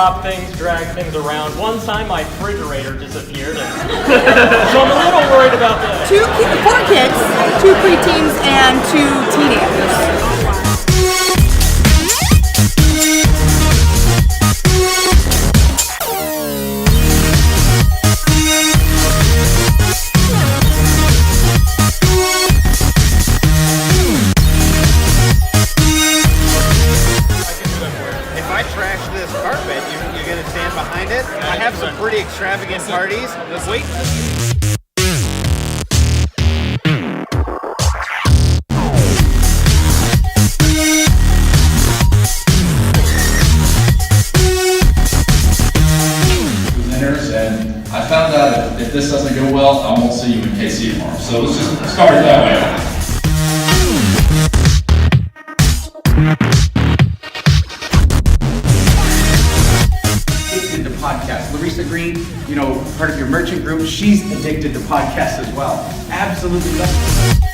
drop things, drag things around. One time my refrigerator disappeared, so I'm a little worried about that. 4 kids, 2 preteens, and 2 teenagers. Trash this carpet, you're going to stand behind it. I have some pretty extravagant parties. Wait. Presenters, and I found out if this doesn't go well, I won't see you in KC tomorrow. So let's just start it that way. Podcast. Larissa Green, part of your merchant group, she's addicted to podcasts as well. Absolutely love it.